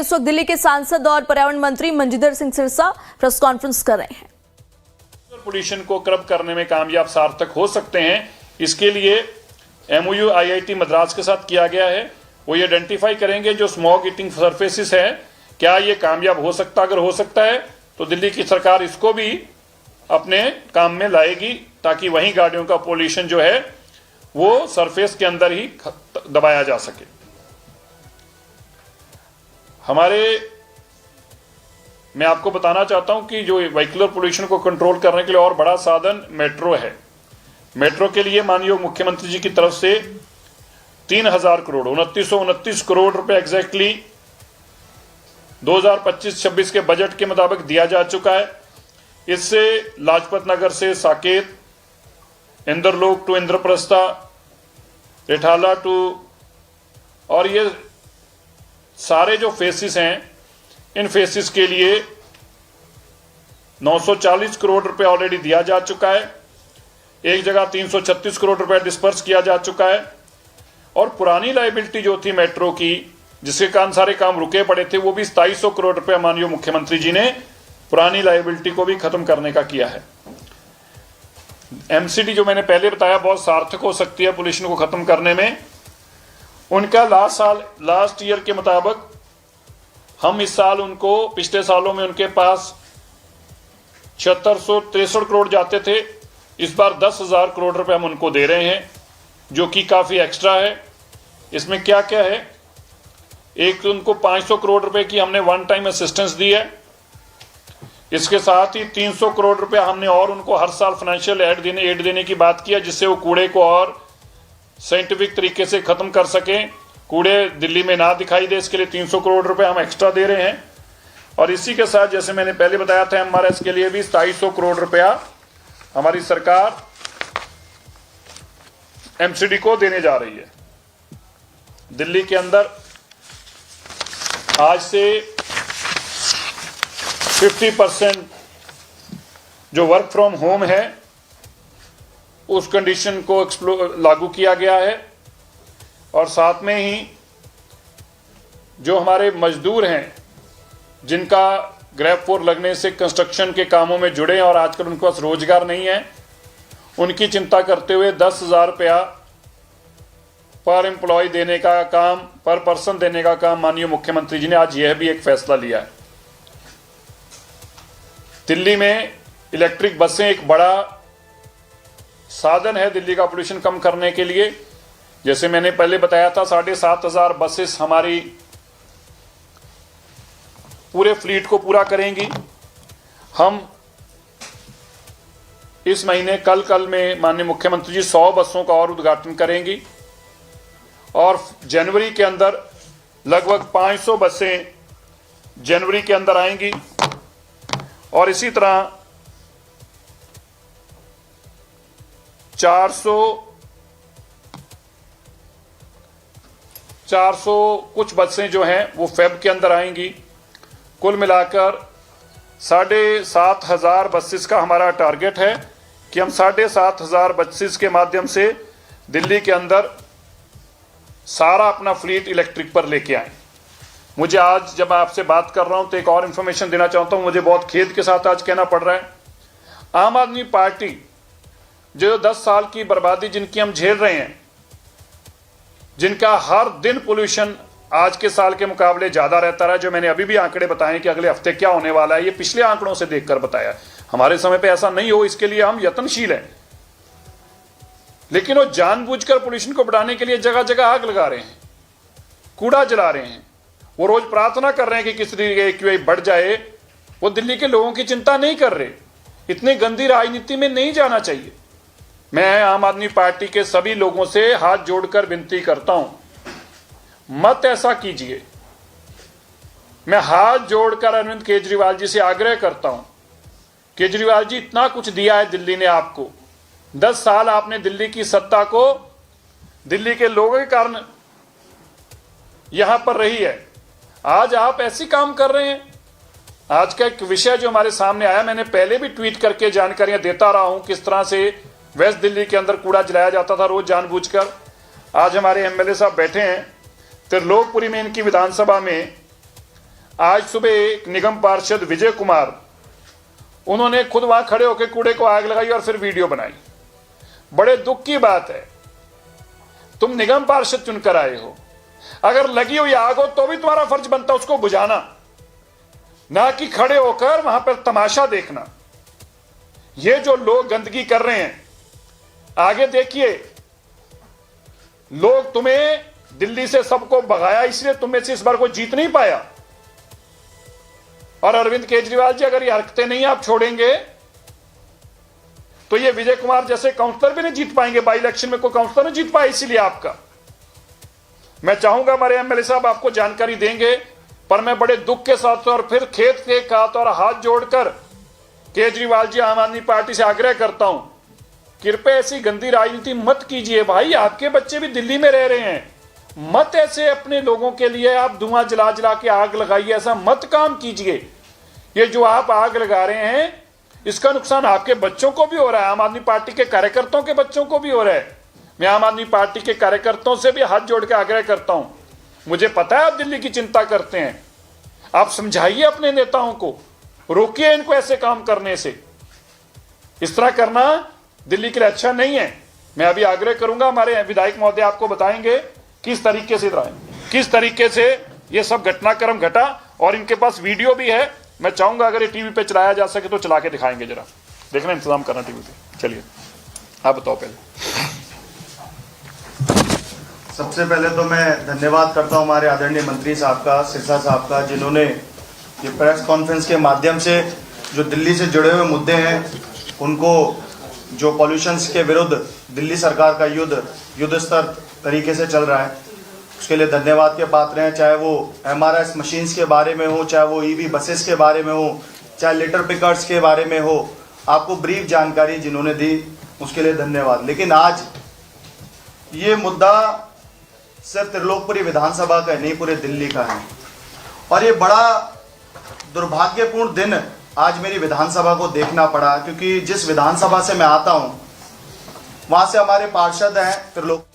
इस वक्त दिल्ली के सांसद और पर्यावरण मंत्री मंजींदर सिंह सिरसा प्रेस कॉन्फ्रेंस कर रहे हैं। पोल्यूशन को कर्ब करने में कामयाब सार्थक हो सकते हैं, इसके लिए MOU IIT मद्रास के साथ किया गया है। वो ये आइडेंटिफाई करेंगे जो स्मॉग ईटिंग सरफेसिस है, क्या ये कामयाब हो सकता, अगर हो सकता है तो दिल्ली की सरकार इसको भी अपने काम में लाएगी ताकि वहीं गाड़ियों का पोल्यूशन जो है वो सरफेस के अंदर ही दबाया जा सके। मैं आपको बताना चाहता हूं कि जो व्हीकलर पोल्यूशन को कंट्रोल करने के लिए और बड़ा साधन मेट्रो है। मेट्रो के लिए माननीय मुख्यमंत्री जी की तरफ से 3000 करोड़ 2929 करोड़ रुपए एग्जैक्टली 2025-26 के बजट के मुताबिक दिया जा चुका है। इससे लाजपत नगर से साकेत, इंद्रलोक टू इंद्रप्रस्था, रिठाला टू, और ये सारे जो फेसिस हैं, इन फेसिस के लिए 940 करोड़ रुपए ऑलरेडी दिया जा चुका है। एक जगह 336 करोड़ रुपए डिस्पर्स किया जा चुका है। और पुरानी लायबिलिटी जो थी मेट्रो की, जिसके कारण सारे काम रुके पड़े थे, वो भी 2700 करोड़ रुपए माननीय मुख्यमंत्री जी ने पुरानी लायबिलिटी को भी खत्म करने का किया है। MCD जो मैंने पहले बताया बहुत सार्थक हो सकती है पोल्यूशन को खत्म करने में। उनका लास्ट ईयर के मुताबिक हम इस साल उनको, पिछले सालों में उनके पास 7663 करोड़ जाते थे, इस बार 10,000 करोड़ रुपए हम उनको दे रहे हैं, जो कि काफी एक्स्ट्रा है। इसमें क्या क्या है, एक तो उनको 500 करोड़ रुपए की हमने वन टाइम असिस्टेंस दी है। इसके साथ ही 300 करोड़ रुपए हमने और उनको हर साल फाइनेंशियल एड देने की बात किया, जिससे वो कूड़े को और साइंटिफिक तरीके से खत्म कर सकें, कूड़े दिल्ली में ना दिखाई दे। इसके लिए 300 करोड़ रुपए हम एक्स्ट्रा दे रहे हैं। और इसी के साथ जैसे मैंने पहले बताया था, MRS के लिए भी 2700 करोड़ रुपया हमारी सरकार MCD को देने जा रही है। दिल्ली के अंदर आज से 50% जो वर्क फ्रॉम होम है उस कंडीशन को लागू किया गया है। और साथ में ही जो हमारे मजदूर हैं, जिनका ग्रैब फोर लगने से कंस्ट्रक्शन के कामों में जुड़े और आजकल उनके पास रोजगार नहीं है, उनकी चिंता करते हुए 10,000 रुपया पर एम्प्लॉय देने का काम, पर पर्सन देने का काम माननीय मुख्यमंत्री जी ने आज यह भी एक फैसला लिया है। दिल्ली में इलेक्ट्रिक बसें एक बड़ा साधन है दिल्ली का पोल्यूशन कम करने के लिए। जैसे मैंने पहले बताया था, 7,500 बसेस हमारी पूरे फ्लीट को पूरा करेंगी। हम इस महीने कल में माननीय मुख्यमंत्री जी 100 बसों का और उद्घाटन करेंगी और जनवरी के अंदर लगभग 500 बसें जनवरी के अंदर आएंगी। और इसी तरह 400 कुछ बसें जो हैं वो फेब के अंदर आएंगी। कुल मिलाकर 7,500 बसेस का हमारा टारगेट है कि हम 7,500 बसेस के माध्यम से दिल्ली के अंदर सारा अपना फ्लीट इलेक्ट्रिक पर लेके आए। मुझे आज जब आपसे बात कर रहा हूं तो एक और इंफॉर्मेशन देना चाहता हूं, मुझे बहुत खेद के साथ आज कहना पड़ रहा है, आम आदमी पार्टी जो 10 साल की बर्बादी जिनकी हम झेल रहे हैं, जिनका हर दिन पोल्यूशन आज के साल के मुकाबले ज्यादा रहता रहा, जो मैंने अभी भी आंकड़े बताए कि अगले हफ्ते क्या होने वाला है, ये पिछले आंकड़ों से देखकर बताया। हमारे समय पे ऐसा नहीं हो, इसके लिए हम यत्नशील हैं। लेकिन वो जानबूझकर पोल्यूशन को बढ़ाने के लिए जगह जगह आग लगा रहे हैं, कूड़ा जला रहे हैं। वो रोज प्रार्थना कर रहे हैं कि किस तरीके AQI बढ़ जाए। वो दिल्ली के लोगों की चिंता नहीं कर रहे। इतनी गंदी राजनीति में नहीं जाना चाहिए। मैं आम आदमी पार्टी के सभी लोगों से हाथ जोड़कर विनती करता हूं, मत ऐसा कीजिए। मैं हाथ जोड़कर अरविंद केजरीवाल जी से आग्रह करता हूं, केजरीवाल जी इतना कुछ दिया है दिल्ली ने आपको, 10 साल आपने दिल्ली की सत्ता को दिल्ली के लोगों के कारण यहां पर रही है, आज आप ऐसी काम कर रहे हैं। आज का एक विषय जो हमारे सामने आया, मैंने पहले भी ट्वीट करके जानकारियां देता रहा हूं किस तरह से वेस्ट दिल्ली के अंदर कूड़ा जलाया जाता था रोज जानबूझकर। आज हमारे MLA साहब बैठे हैं त्रिलोकपुरी में, इनकी विधानसभा में आज सुबह एक निगम पार्षद विजय कुमार, उन्होंने खुद वहां खड़े होकर कूड़े को आग लगाई और फिर वीडियो बनाई। बड़े दुख की बात है, तुम निगम पार्षद चुनकर आए हो, अगर लगी हुई आग हो तो भी तुम्हारा फर्ज बनता है उसको बुझाना, ना कि खड़े होकर वहां पर तमाशा देखना। ये जो लोग गंदगी कर रहे हैं, आगे देखिए, लोग तुम्हें दिल्ली से सबको भगाया, इसलिए तुम में से इस बार कोई जीत नहीं पाया। और अरविंद केजरीवाल जी, अगर ये हरकतें नहीं आप छोड़ेंगे तो ये विजय कुमार जैसे काउंसलर भी नहीं जीत पाएंगे। बाई इलेक्शन में कोई काउंसलर नहीं जीत पाया, इसीलिए आपका मैं चाहूंगा हमारे एमएलए साहब आपको जानकारी देंगे, पर मैं बड़े दुख के साथ और फिर खेत के साथ और हाथ जोड़कर केजरीवाल जी, आम आदमी पार्टी से आग्रह करता हूं, कृपया ऐसी गंदी राजनीति मत कीजिए भाई। आपके बच्चे भी दिल्ली में रह रहे हैं, मत ऐसे अपने लोगों के लिए आप धुआं जला जला के आग लगाइए, ऐसा मत काम कीजिए। ये जो आप आग लगा रहे हैं, इसका नुकसान आपके बच्चों को भी हो रहा है, आम आदमी पार्टी के कार्यकर्ताओं के बच्चों को भी हो रहा है। मैं आम आदमी पार्टी के कार्यकर्ताओं से भी हाथ जोड़ के आग्रह करता हूं, मुझे पता है आप दिल्ली की चिंता करते हैं, आप समझाइए अपने नेताओं को, रोकिए इनको ऐसे काम करने से। इस तरह करना दिल्ली के लिए अच्छा नहीं है। मैं अभी आग्रह करूंगा, हमारे विधायक महोदय आपको बताएंगे किस तरीके से किस तरीके से ये सब घटनाक्रम घटा, और इनके पास वीडियो भी है। मैं चाहूंगा अगर ये टीवी पे चलाया जा सके तो चला के दिखाएंगे, जरा देखना, इंतजाम करना टीवी पे। चलिए आप बताओ पहले। सबसे पहले तो मैं धन्यवाद करता हूं हमारे आदरणीय मंत्री साहब का, सिरसा साहब का, जिन्होंने ये प्रेस कॉन्फ्रेंस के माध्यम से जो दिल्ली से जुड़े हुए मुद्दे हैं उनको, जो पॉल्यूशंस के विरुद्ध दिल्ली सरकार का युद्ध स्तर तरीके से चल रहा है, उसके लिए धन्यवाद के पात्र हैं। चाहे वो MRS मशीन्स के बारे में हो, चाहे वो EV बसेस के बारे में हो, चाहे लिटर पिकर्स के बारे में हो, आपको ब्रीफ जानकारी जिन्होंने दी उसके लिए धन्यवाद। लेकिन आज ये मुद्दा सिर्फ त्रिलोकपुरी विधानसभा का नहीं, पूरे दिल्ली का है। और ये बड़ा दुर्भाग्यपूर्ण दिन आज मेरी विधानसभा को देखना पड़ा, क्योंकि जिस विधानसभा से मैं आता हूँ वहाँ से हमारे पार्षद हैं त्रिलोक